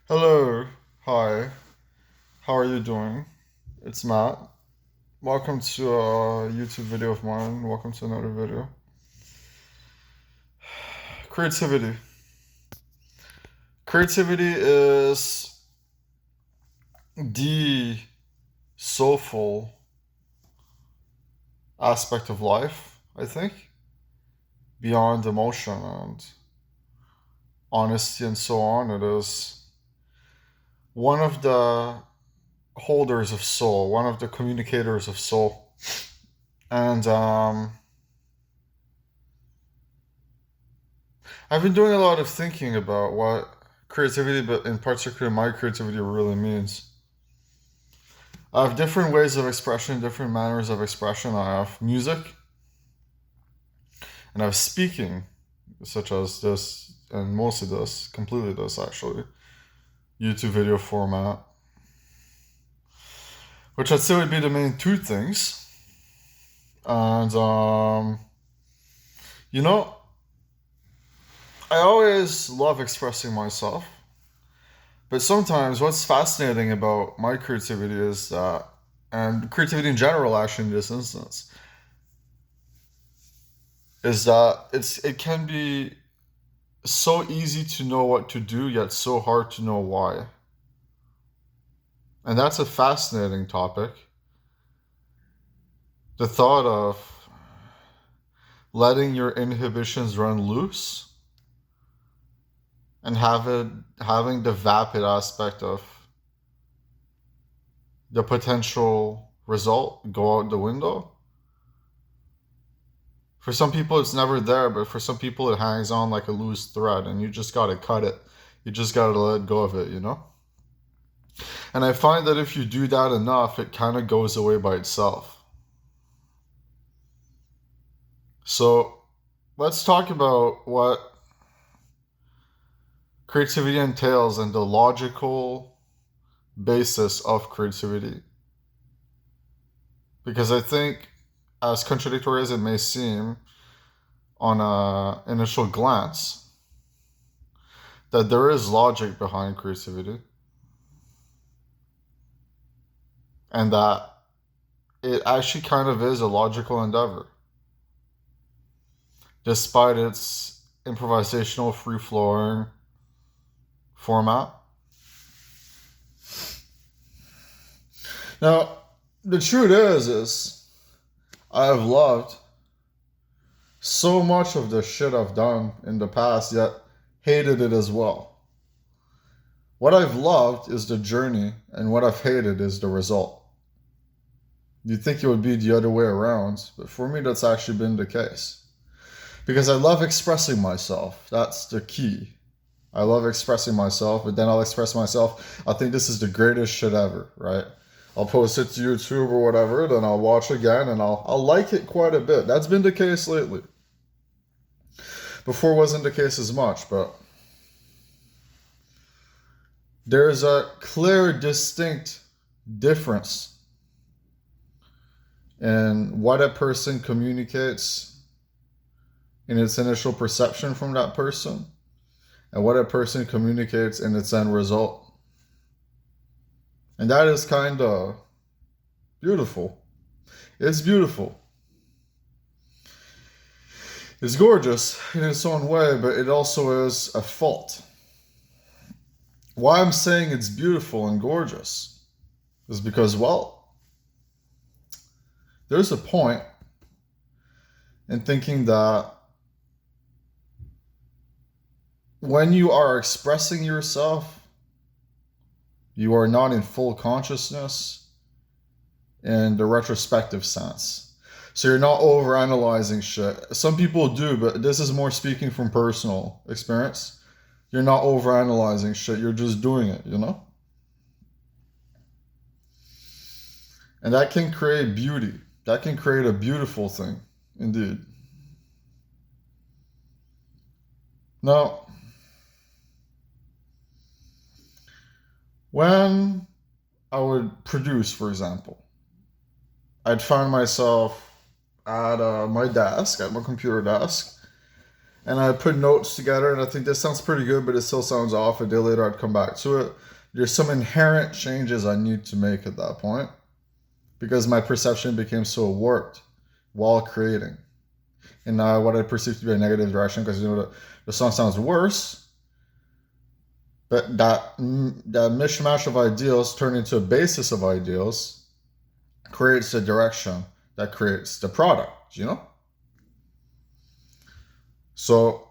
Hello, hi, how are you doing? It's Matt. Welcome to a YouTube video of mine. Welcome to another video. Creativity. Creativity is the soulful aspect of life, I think, beyond emotion and honesty and so on. It is one of the holders of soul, one of the communicators of soul. And I've been doing a lot of thinking about what creativity, but in particular my creativity, really means. I have different ways of expression, different manners of expression. I have music, and I have speaking, such as this, and mostly this, completely this actually, YouTube video format, which I'd say would be the main two things. And, you know, I always love expressing myself. But sometimes what's fascinating about my creativity is that, and creativity in general, actually, in this instance, is that it can be so easy to know what to do, yet so hard to know why. And that's a fascinating topic. The thought of letting your inhibitions run loose and having the vapid aspect of the potential result go out the window. For some people, it's never there, but for some people, it hangs on like a loose thread, and you just gotta cut it. You just gotta let go of it, you know? And I find that if you do that enough, it kind of goes away by itself. So let's talk about what creativity entails and the logical basis of creativity. Because I think, as contradictory as it may seem on an initial glance, that there is logic behind creativity and that it actually kind of is a logical endeavor, despite its improvisational, free-flowing format. Now, the truth is I have loved so much of the shit I've done in the past, yet hated it as well. What I've loved is the journey, and what I've hated is the result. You'd think it would be the other way around, but for me, that's actually been the case. Because I love expressing myself. That's the key. I love expressing myself, but then I'll express myself. I think this is the greatest shit ever, right? I'll post it to YouTube or whatever, then I'll watch again and I'll like it quite a bit. That's been the case lately. Before wasn't the case as much, but there's a clear, distinct difference in what a person communicates in its initial perception from that person and what a person communicates in its end result. And that is kind of beautiful. It's beautiful. It's gorgeous in its own way, but it also is a fault. Why I'm saying it's beautiful and gorgeous is because, well, there's a point in thinking that when you are expressing yourself, you are not in full consciousness in the retrospective sense. So you're not overanalyzing shit. Some people do, but this is more speaking from personal experience. You're not overanalyzing shit. You're just doing it, you know? And that can create beauty. That can create a beautiful thing, indeed. Now, when I would produce, for example, I'd find myself at my desk, at my computer desk, and I put notes together, and I think this sounds pretty good, but it still sounds off. A day later, I'd come back to it. There's some inherent changes I need to make at that point because my perception became so warped while creating. In what I perceive to be a negative direction, because the song sounds worse, but that mishmash of ideals turned into a basis of ideals creates the direction that creates the product, So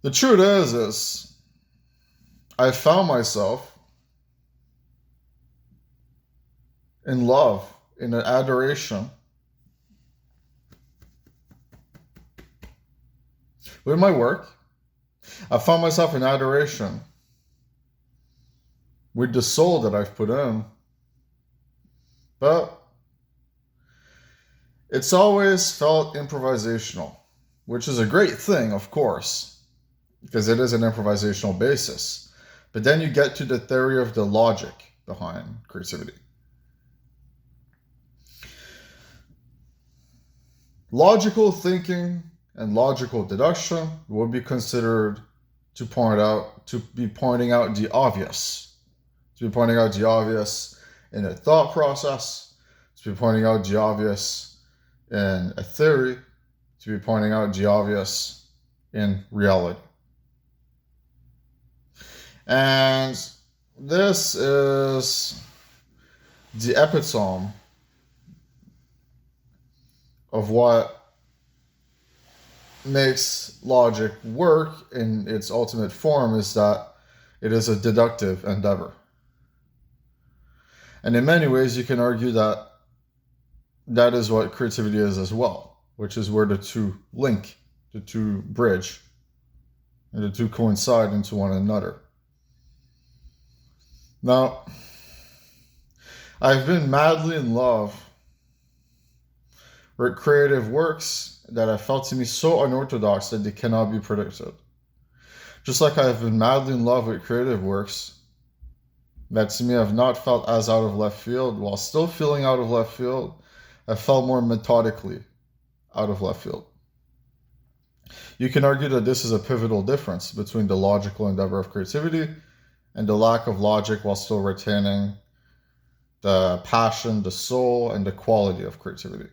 the truth is I found myself in love, in an adoration with my work. I found myself in adoration with the soul that I've put in. But it's always felt improvisational, which is a great thing, of course, because it is an improvisational basis. But then you get to the theory of the logic behind creativity. Logical thinking and logical deduction would be considered to be pointing out the obvious. To be pointing out the obvious in a thought process, to be pointing out the obvious in a theory, to be pointing out the obvious in reality. And this is the epitome of what makes logic work in its ultimate form, is that it is a deductive endeavor. And in many ways, you can argue that that is what creativity is as well, which is where the two link, the two bridge, and the two coincide into one another. Now, I've been madly in love with creative works that have felt to me so unorthodox that they cannot be predicted. Just like I have been madly in love with creative works that to me have not felt as out of left field, while still feeling out of left field, have felt more methodically out of left field. You can argue that this is a pivotal difference between the logical endeavor of creativity and the lack of logic while still retaining the passion, the soul, and the quality of creativity.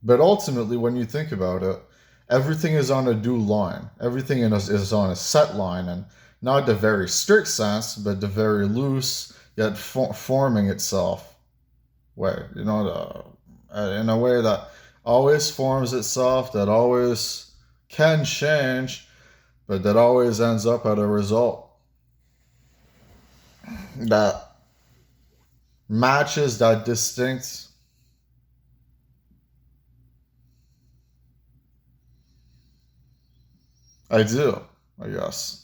But ultimately, when you think about it, everything is on a due line. Everything is on a set line, and not the very strict sense, but the very loose, yet forming itself way. In a way that always forms itself, that always can change, but that always ends up at a result that matches that distinct ideal, I guess.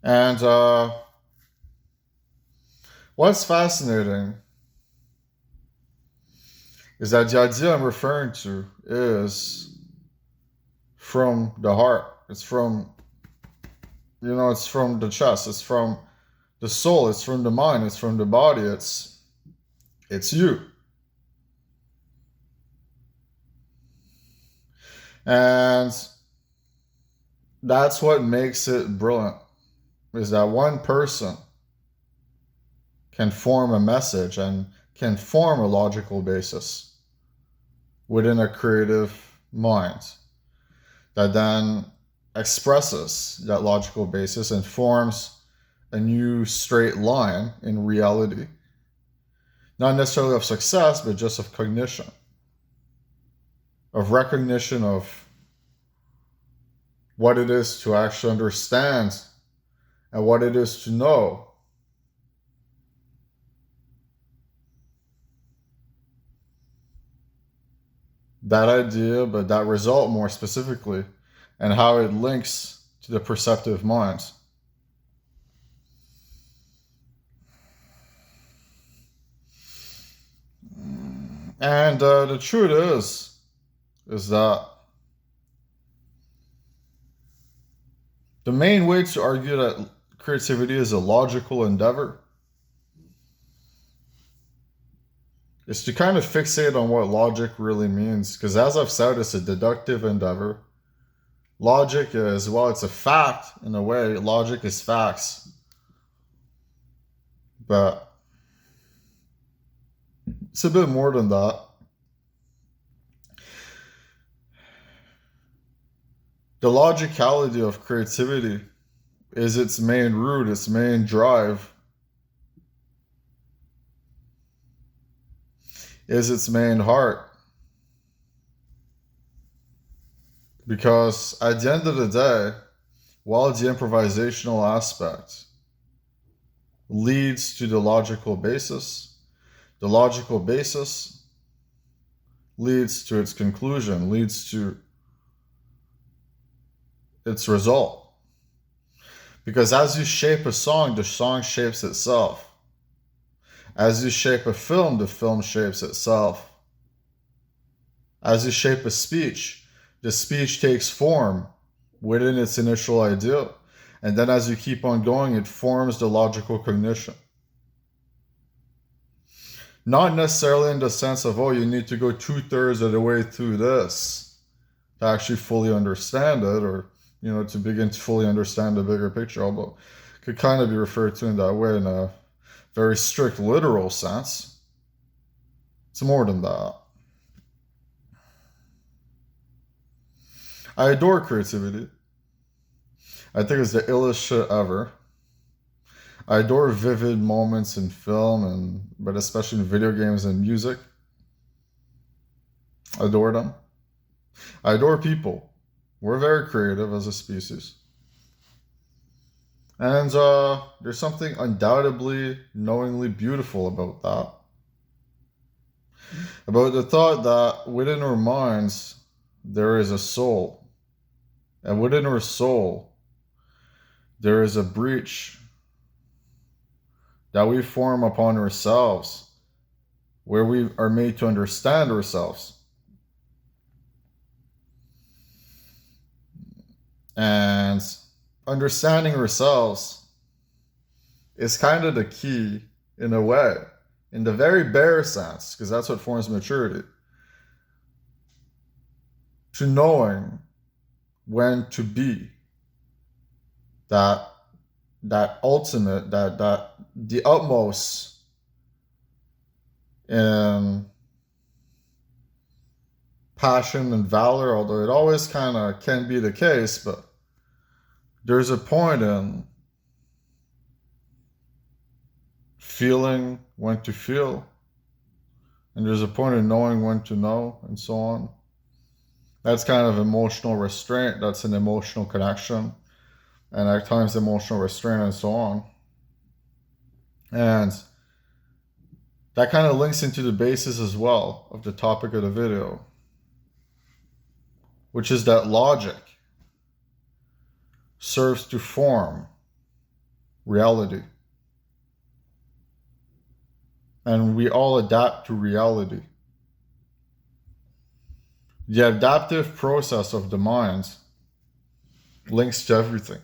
And what's fascinating is that the idea I'm referring to is from the heart. It's from, it's from the chest. It's from the soul. It's from the mind. It's from the body. It's you. And that's what makes it brilliant, is that one person can form a message and can form a logical basis within a creative mind that then expresses that logical basis and forms a new straight line in reality, not necessarily of success, but just of cognition, of recognition of what it is to actually understand and what it is to know. That idea, but that result more specifically, and how it links to the perceptive mind. And the truth is that the main way to argue that creativity is a logical endeavor is to kind of fixate on what logic really means. Because as I've said, it's a deductive endeavor. Logic is, well, it's a fact in a way. Logic is facts. But it's a bit more than that. The logicality of creativity is its main root, its main drive, is its main heart. Because at the end of the day, while the improvisational aspect leads to the logical basis leads to its conclusion, leads to its result. Because as you shape a song, the song shapes itself. As you shape a film, the film shapes itself. As you shape a speech, the speech takes form within its initial idea. And then as you keep on going, it forms the logical cognition. Not necessarily in the sense of, oh, you need to go 2/3 of the way through this to actually fully understand it, or, to begin to fully understand the bigger picture, although it could kind of be referred to in that way in a very strict literal sense. It's more than that. I adore creativity. I think it's the illest shit ever. I adore vivid moments in film, but especially in video games and music. I adore them. I adore people. We're very creative as a species. And there's something undoubtedly, knowingly beautiful about that. About the thought that within our minds, there is a soul. And within our soul, there is a breach that we form upon ourselves, where we are made to understand ourselves. And understanding ourselves is kind of the key, in a way, in the very bare sense, because that's what forms maturity, to knowing when to be that ultimate, that the utmost in passion and valor, although it always kind of can be the case, but there's a point in feeling when to feel, and there's a point in knowing when to know, and so on. That's kind of emotional restraint. That's an emotional connection, and at times emotional restraint, and so on. And that kind of links into the basis as well of the topic of the video, which is that logic serves to form reality. And we all adapt to reality. The adaptive process of the mind links to everything.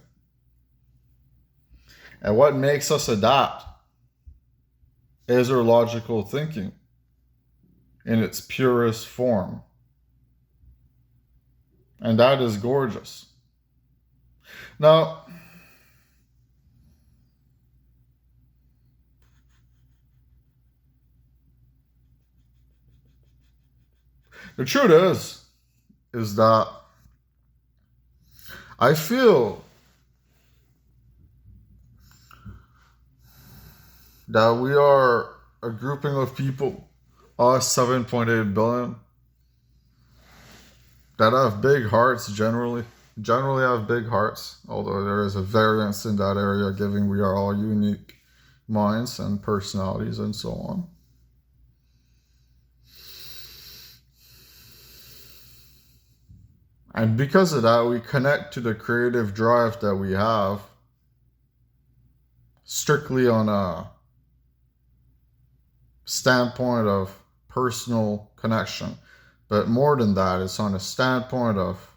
And what makes us adapt is our logical thinking in its purest form. And that is gorgeous. Now, the truth is that I feel that we are a grouping of people, us 7.8 billion, that have big hearts generally have big hearts, although there is a variance in that area, given we are all unique minds and personalities and so on. And because of that, we connect to the creative drive that we have strictly on a standpoint of personal connection. But more than that, it's on a standpoint of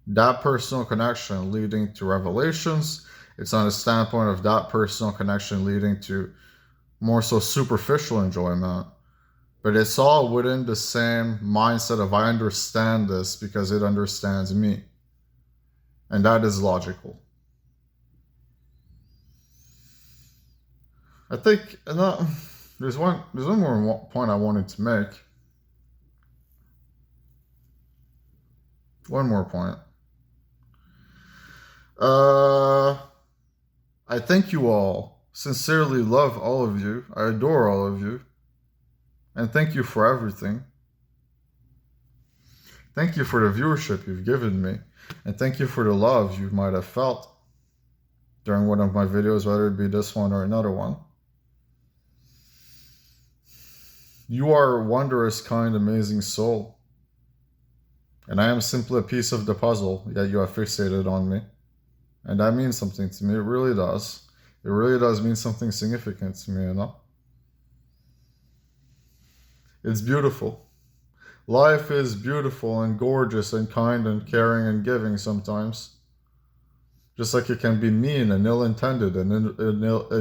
that personal connection leading to revelations. It's on a standpoint of that personal connection leading to more so superficial enjoyment, But it's all within the same mindset of I understand this because it understands me. And that is logical. I think there's one more point I wanted to make. One more point. I thank you all. Sincerely love all of you. I adore all of you. And thank you for everything. Thank you for the viewership you've given me. And thank you for the love you might have felt during one of my videos, whether it be this one or another one. You are a wondrous, kind, amazing soul. And I am simply a piece of the puzzle, yet you are fixated on me. And that means something to me. It really does. It really does mean something significant to me, you know? It's beautiful. Life is beautiful and gorgeous and kind and caring and giving sometimes. Just like it can be mean and ill-intended and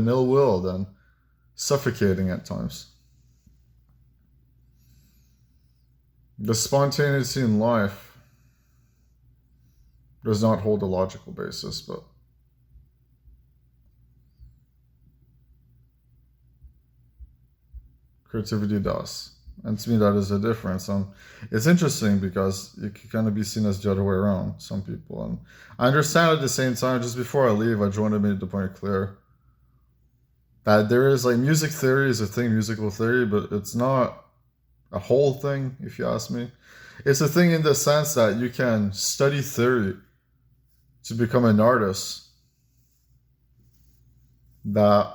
ill-willed and suffocating at times. The spontaneity in life does not hold a logical basis, but creativity does. And to me, that is the difference. It's interesting because it can kind of be seen as the other way around, some people. And I understand at the same time, just before I leave, I just want to make the point clear that there is, like, music theory is a thing, musical theory, but it's not a whole thing, if you ask me. It's a thing in the sense that you can study theory to become an artist that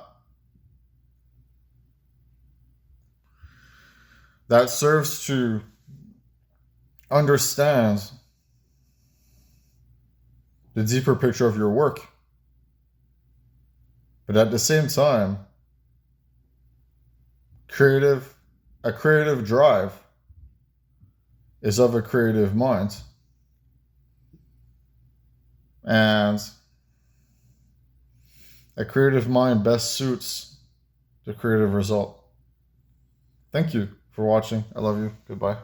serves to understand the deeper picture of your work. But at the same time, a creative drive is of a creative mind. And a creative mind best suits the creative result. Thank you for watching. I love you. Goodbye.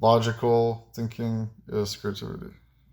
Logical thinking is creativity.